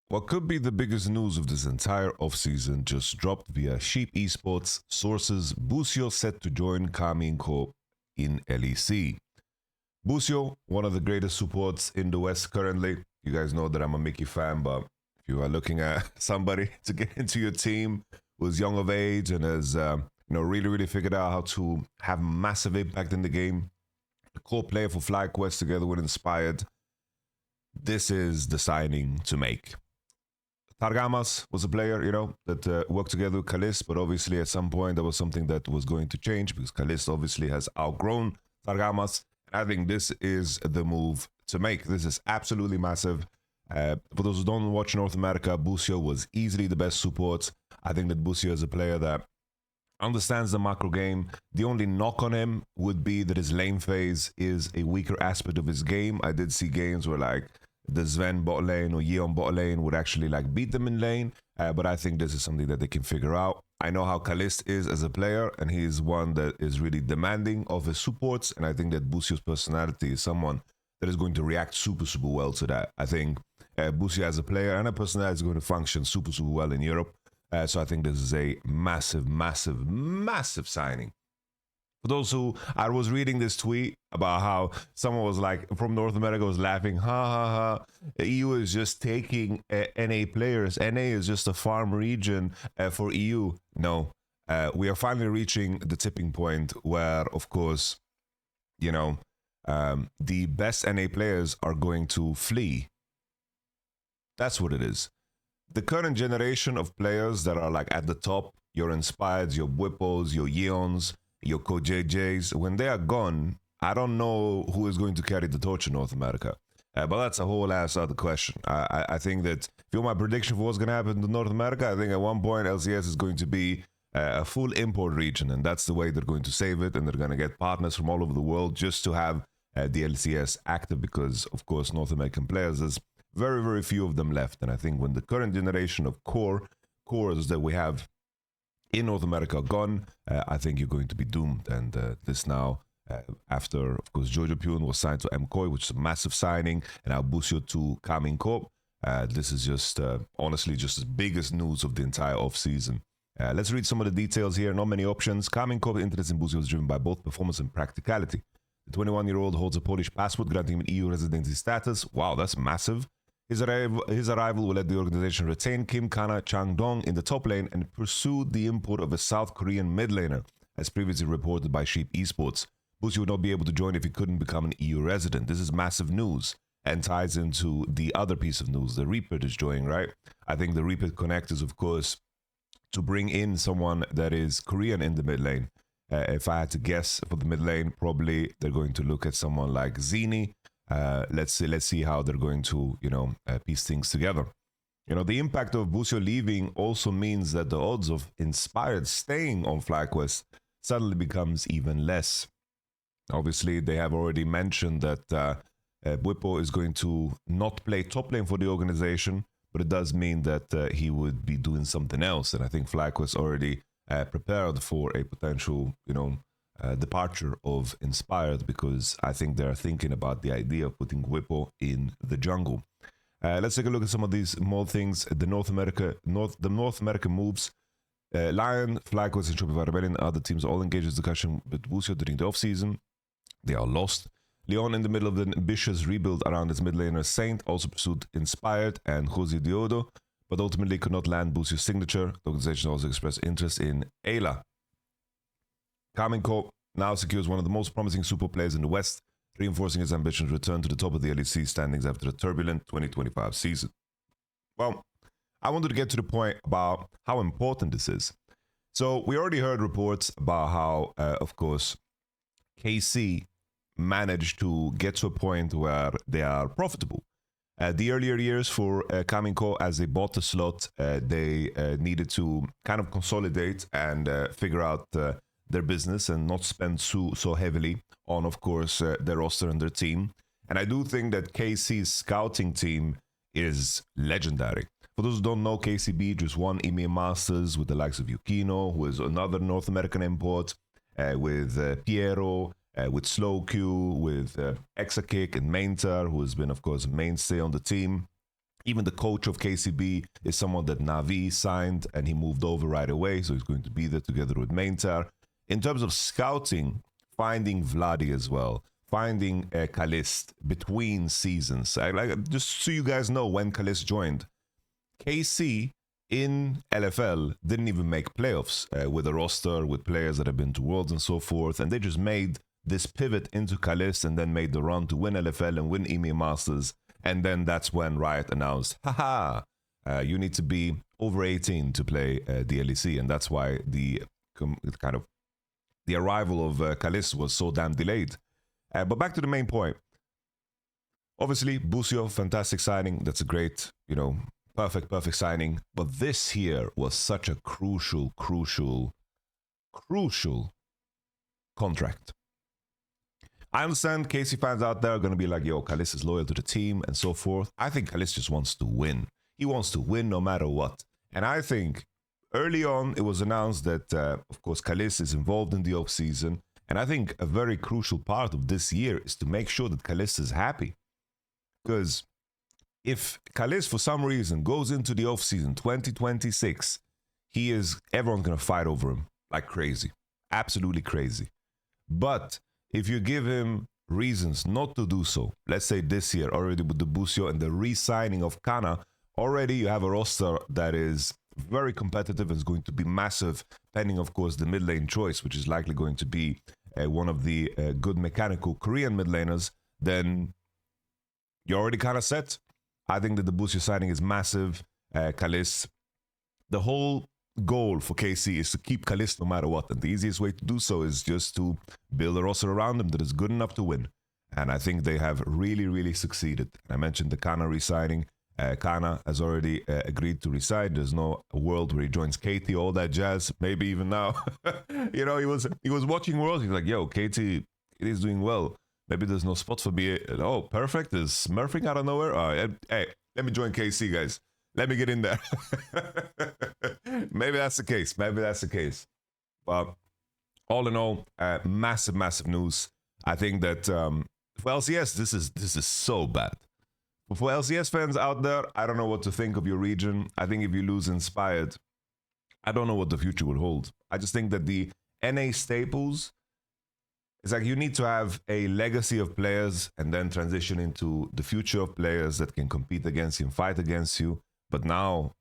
What could be the biggest news of this entire offseason just dropped via Sheep Esports sources. Busio set to join Karmine Corp in LEC. Busio, one of the greatest supports in the West currently. You guys know that I'm a Mickey fan, but if you are looking at somebody to get into your team who's young of age and has really figured out how to have massive impact in the game, a core player for FlyQuest together with Inspired, this is the signing to make. Targamas was a player, that worked together with Caliste, but obviously at some point there was something that was going to change because Caliste obviously has outgrown Targamas. And I think this is the move to make. This is absolutely massive. For those who don't watch North America, Busio was easily the best support. I think that Busio is a player that understands the macro game. The only knock on him would be that his lane phase is a weaker aspect of his game. I did see games where like the Sven bot lane or Yeon bot lane would actually like beat them in lane, but I think this is something that they can figure out. I know how Caliste is as a player, and he is one that is really demanding of his supports, and I think that Busio's personality is someone that is going to react super well to that. I think Busio as a player and a personality is going to function super well in Europe, so I think this is a massive signing. For those who, I was reading this tweet about how someone was like, from North America was laughing, ha. EU is just taking NA players. NA is just a farm region for EU. No, we are finally reaching the tipping point where, of course, the best NA players are going to flee. That's what it is. The current generation of players that are like at the top, your Inspireds, your Whippos, your Yeons, your JJs, when they are gone, I don't know who is going to carry the torch in North America. But that's a whole ass other question. I think that if you want my prediction for what's going to happen to North America, I think at one point LCS is going to be a full import region, and that's the way they're going to save it, and they're going to get partners from all over the world just to have the LCS active because, of course, North American players, there's very few of them left. And I think when the current generation of cores that we have in North America gone, I think you're going to be doomed. And this now, after, of course, Jojo Pune was signed to MCOY, which is a massive signing, and now Busio to Karmine Corp. This is just, honestly, just the biggest news of the entire offseason. Let's read some of the details here. Not many options. Karmine Corp interest in Busio is driven by both performance and practicality. The 21-year-old holds a Polish passport, granting him an EU residency status. Wow, that's massive. His arrival will let the organization retain Kim Kana Changdong in the top lane and pursue the import of a South Korean mid laner, as previously reported by Sheep Esports. Busio would not be able to join if he couldn't become an EU resident. This is massive news and ties into the other piece of news. The Reaper is joining, right? I think the Reaper Connect is, of course, to bring in someone that is Korean in the mid lane. If I had to guess for the mid lane, probably they're going to look at someone like Zini. Let's see how they're going to, piece things together. The impact of Busio leaving also means that the odds of Inspired staying on FlyQuest suddenly becomes even less. Obviously, they have already mentioned that Whippo is going to not play top lane for the organization, but it does mean that he would be doing something else. And I think FlyQuest already prepared for a potential, departure of Inspired, because I think they're thinking about the idea of putting Whippo in the jungle. Let's take a look at some of these more things. The North American moves. Lion, FlyQuest, and Shopify Rebellion, other teams all engaged in discussion with Busio during the offseason. They are lost. Leon, in the middle of an ambitious rebuild around his mid laner Saint, also pursued Inspired and Jose Diodo, but ultimately could not land Busio's signature. The organization also expressed interest in Ayla. Karmine Corp now secures one of the most promising super players in the West, reinforcing his ambition to return to the top of the LEC standings after a turbulent 2025 season. Well, I wanted to get to the point about how important this is. So we already heard reports about how, of course, KC managed to get to a point where they are profitable. The earlier years for Karmine Corp, as they bought the slot, they needed to kind of consolidate and figure out their business and not spend so heavily on, of course, their roster and their team. And I do think that KC's scouting team is legendary. For those who don't know, KCB just won EMEA Masters with the likes of Yukino, who is another North American import, with Piero, with Slow Q, with Exakick and Maintar, who has been, of course, a mainstay on the team. Even the coach of KCB is someone that Navi signed and he moved over right away. So he's going to be there together with Maintar. In terms of scouting, finding Vladi as well, finding Caliste between seasons. Just so you guys know, when Caliste joined, KC in LFL didn't even make playoffs with a roster, with players that have been to Worlds and so forth. And they just made this pivot into Caliste and then made the run to win LFL and win EMEA Masters. And then that's when Riot announced, haha, you need to be over 18 to play the LEC. And that's why the arrival of Caliste was so damn delayed. But back to the main point. Obviously, Busio, fantastic signing. That's a great, perfect signing. But this here was such a crucial contract. I understand KC fans out there are going to be like, yo, Caliste is loyal to the team and so forth. I think Caliste just wants to win. He wants to win no matter what. And I think early on, it was announced that, of course, Caliste is involved in the off-season. And I think a very crucial part of this year is to make sure that Caliste is happy. Because if Caliste, for some reason, goes into the off-season 2026, everyone's going to fight over him like crazy. Absolutely crazy. But if you give him reasons not to do so, let's say this year already with the Busio and the re-signing of Kana, already you have a roster that is very competitive and is going to be massive, pending, of course, the mid lane choice, which is likely going to be one of the good mechanical Korean mid laners, then you're already kind of set. I think that the Busio signing is massive. Caliste, the whole goal for KC is to keep Caliste no matter what, and the easiest way to do so is just to build a roster around him that is good enough to win. And I think they have really succeeded. I mentioned the Kana re-signing. Kana has already agreed to resign. There's no world where he joins Katie, all that jazz. Maybe even now, he was watching Worlds. He's like, yo, Katie, it is doing well. Maybe there's no spot for me. Oh, perfect. Is smurfing out of nowhere. Hey, let me join KC, guys. Let me get in there. Maybe that's the case. But all in all, massive news. I think that for LCS, this is so bad. But for LCS fans out there, I don't know what to think of your region. I think if you lose Inspired, I don't know what the future will hold. I just think that the NA staples, it's like you need to have a legacy of players and then transition into the future of players that can compete against you and fight against you. But now,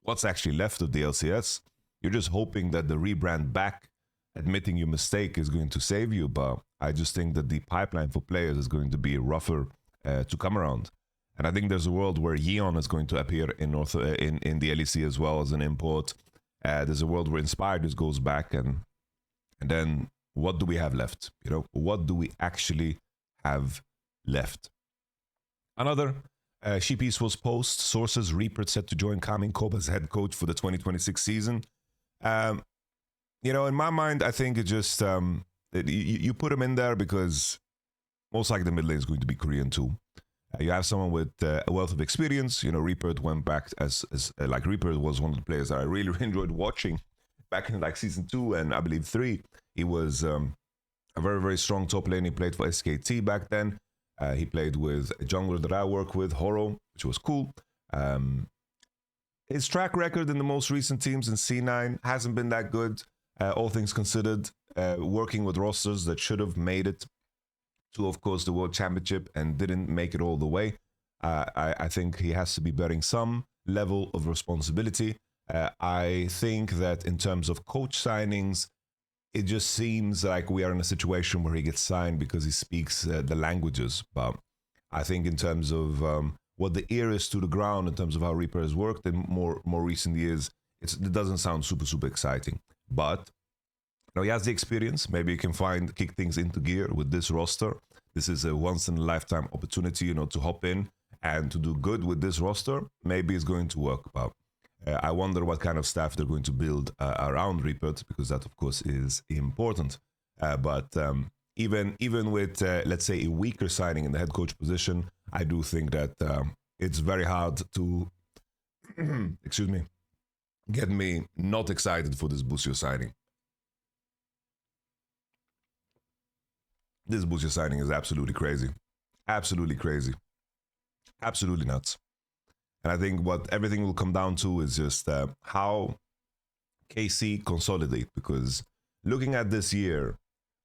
what's actually left of the LCS? You're just hoping that the rebrand back, admitting your mistake, is going to save you. But I just think that the pipeline for players is going to be rougher to come around. And I think there's a world where Yeon is going to appear in the LEC as well as an import. There's a world where Inspired just goes back, and then what do we have left? What do we actually have left? Another Sheep Esports post, sources, Reaper set to join Karmine Corp as head coach for the 2026 season. In my mind, I think it just, you put him in there because most likely the mid lane is going to be Korean too. You have someone with a wealth of experience. Reaper went back as Reaper was one of the players that I really enjoyed watching back in season 2 and I believe 3. He was a very strong top lane. He played for SKT back then. He played with a jungler that I work with, Horo, which was cool. His track record in the most recent teams in C9 hasn't been that good, all things considered. Working with rosters that should have made it to, of course, the World Championship and didn't make it all the way. I think he has to be bearing some level of responsibility. I think that in terms of coach signings, it just seems like we are in a situation where he gets signed because he speaks the languages. But I think in terms of what the ear is to the ground, in terms of how Reaper has worked in more recent years, it doesn't sound super exciting. But he has the experience. Maybe you can kick things into gear with this roster. This is a once-in-a-lifetime opportunity, to hop in and to do good with this roster. Maybe it's going to work. But I wonder what kind of staff they're going to build around Reaper, because that, of course, is important. But even with, let's say, a weaker signing in the head coach position, I do think that it's very hard to, get me not excited for this Busio signing. This Busio signing is absolutely crazy. Absolutely crazy. Absolutely nuts. And I think what everything will come down to is just how KC consolidate, because looking at this year,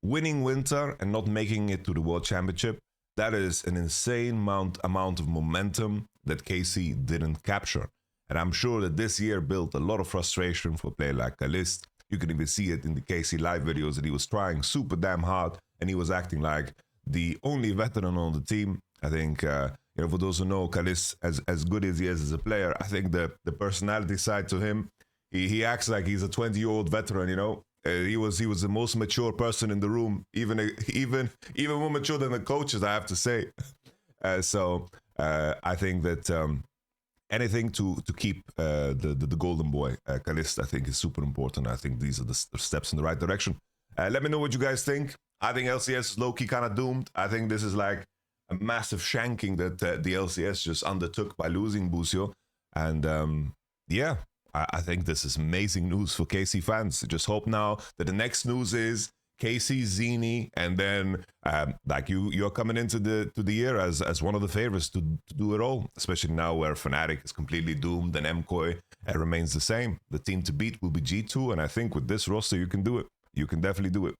winning Winter and not making it to the World Championship, that is an insane amount of momentum that KC didn't capture. And I'm sure that this year built a lot of frustration for a player like Caliste. You can even see it in the KC live videos that he was trying super damn hard and he was acting like the only veteran on the team. I think, for those who know Caliste, as good as he is as a player, I think the personality side to him, he acts like he's a 20-year-old veteran, he was the most mature person in the room, even more mature than the coaches, I have to say. So I think that anything to keep the golden boy Caliste, I think, is super important. I think these are the steps in the right direction. Let me know what you guys think. I think LCS is low-key kind of doomed. I think this is like a massive shanking that the LCS just undertook by losing Busio. And yeah, I think this is amazing news for KC fans. Just hope now that the next news is KC, Zini, and then you're coming into the year as one of the favorites to do it all, especially now where Fnatic is completely doomed and MKOI remains the same. The team to beat will be G2, and I think with this roster you can do it. You can definitely do it.